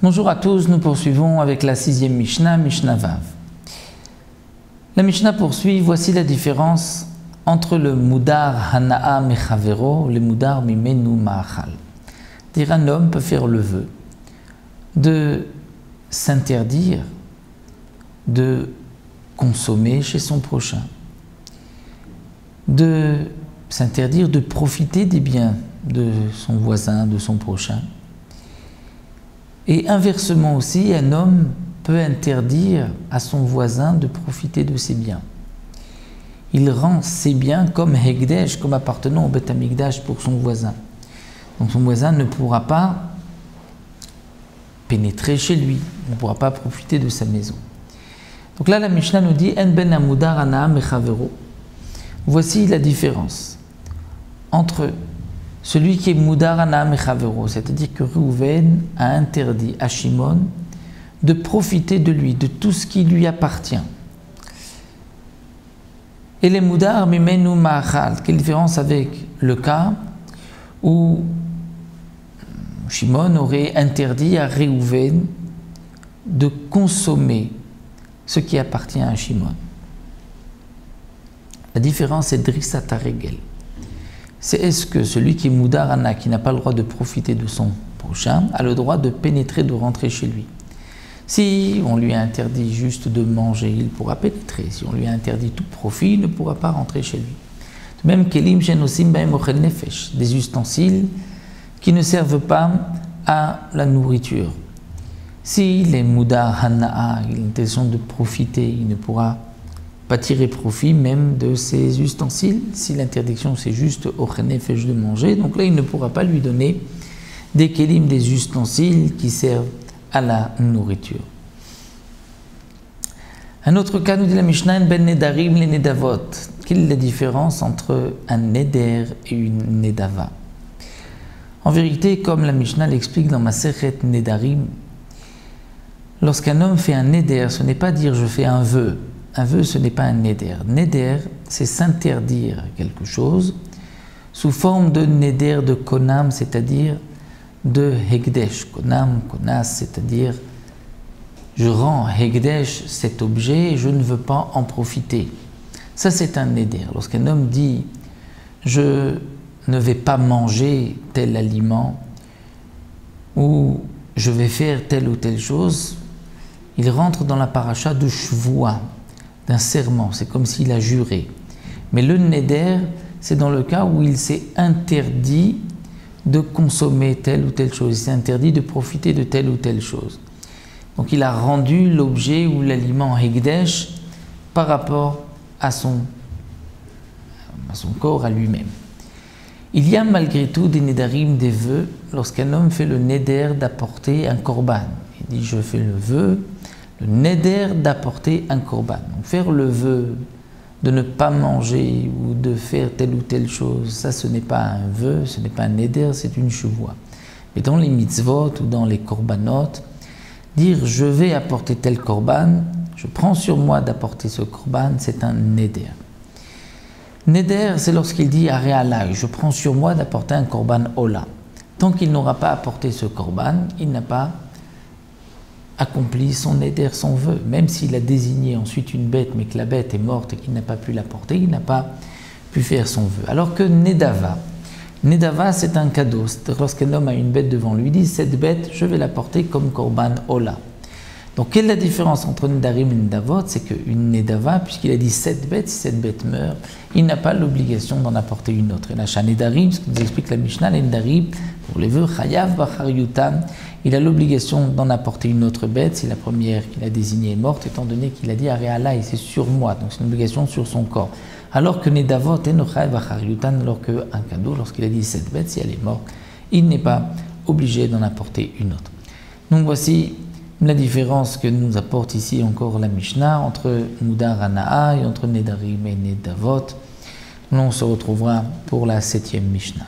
Bonjour à tous, nous poursuivons avec la 6e Mishnah, Mishnah Vav. La Mishnah poursuit, voici la différence entre le Mudar Hana'a Mechavero, le Mudar Mimenu Ma'achal. Dire un homme peut faire le vœu de s'interdire de consommer chez son prochain, de s'interdire de profiter des biens de son voisin, de son prochain. Et inversement aussi, un homme peut interdire à son voisin de profiter de ses biens. Il rend ses biens comme Hekdesh, comme appartenant au Beth Amikdash pour son voisin. Donc son voisin ne pourra pas pénétrer chez lui, ne pourra pas profiter de sa maison. Donc là, la Mishnah nous dit En ben amudar hana'a mechavero. Voici la différence entre celui qui est Mudar Hana'a Mechavero, c'est-à-dire que Reuven a interdit à Shimon de profiter de lui, de tout ce qui lui appartient. Et les Mudar Mimenu Ma'achal, quelle différence avec le cas où Shimon aurait interdit à Reuven de consommer ce qui appartient à Shimon. La différence est Drissat HaRegel. C'est est-ce que celui qui est Mudar Hana'a, qui n'a pas le droit de profiter de son prochain, a le droit de pénétrer, de rentrer chez lui. Si on lui a interdit juste de manger, il pourra pénétrer. Si on lui a interdit tout profit, il ne pourra pas rentrer chez lui. De même, Kelim Shenosim Bahem Ochel Nefesh, des ustensiles qui ne servent pas à la nourriture. S'il est Mudar Hana'a, il a l'intention de profiter, il ne pourra pas tirer profit même de ces ustensiles, si l'interdiction c'est juste Ochel Nefesh de manger, donc là il ne pourra pas lui donner des kelim, des ustensiles qui servent à la nourriture. Un autre cas nous dit la Mishnah, Ben Nedarim les Nedavot. Quelle est la différence entre un Neder et une Nedava? En vérité, comme la Mishnah l'explique dans Masechet Nedarim, lorsqu'un homme fait un Neder, ce n'est pas dire je fais un vœu. Un vœu, ce n'est pas un neder. Neder, c'est s'interdire quelque chose sous forme de neder de konam, c'est-à-dire de hekdesh. Konam, konas, c'est-à-dire je rends hekdesh cet objet et je ne veux pas en profiter. Ça, c'est un neder. Lorsqu'un homme dit je ne vais pas manger tel aliment ou je vais faire telle ou telle chose, il rentre dans la paracha de Shvoua, d'un serment, c'est comme s'il a juré. Mais le neder, c'est dans le cas où il s'est interdit de consommer telle ou telle chose, il s'est interdit de profiter de telle ou telle chose. Donc il a rendu l'objet ou l'aliment hekdesh par rapport à son corps, à lui-même. Il y a malgré tout des nedarim, des vœux, lorsqu'un homme fait le neder d'apporter un korban. Il dit je fais le vœu, le neder d'apporter un korban. Donc faire le vœu de ne pas manger ou de faire telle ou telle chose, ça ce n'est pas un vœu, ce n'est pas un neder, c'est une chevoie. Mais dans les mitzvot ou dans les korbanot, dire je vais apporter tel korban, je prends sur moi d'apporter ce korban, c'est un neder. Neder, c'est lorsqu'il dit aréalai, je prends sur moi d'apporter un korban ola. Tant qu'il n'aura pas apporté ce korban, il n'a pas accompli son neder, son vœu. Même s'il a désigné ensuite une bête, mais que la bête est morte et qu'il n'a pas pu la porter, il n'a pas pu faire son vœu. Alors que Nedava, c'est un cadeau. Lorsqu'un homme a une bête devant lui, il dit cette bête, je vais la porter comme korban ola. Donc quelle est la différence entre Nedarim et Nedavot? C'est qu'une Nedava, puisqu'il a dit cette bête, si cette bête meurt, il n'a pas l'obligation d'en apporter une autre. Et là, chez Nedarim, ce que nous explique la Mishnah, les Nedarim, pour les vœux, Chayav Bachar Yutam, il a l'obligation d'en apporter une autre bête si la première qu'il a désignée est morte, étant donné qu'il a dit Aréalai, c'est sur moi, donc c'est une obligation sur son corps. Alors que Nedavot et Nochayav Bachar Yutam, alors qu'un cadeau, lorsqu'il a dit cette bête, si elle est morte, il n'est pas obligé d'en apporter une autre. Donc voici la différence que nous apporte ici encore la Mishnah entre Mudar Hana'a et entre Nedarim et Nedavot. Nous on se retrouvera pour la 7e Mishnah.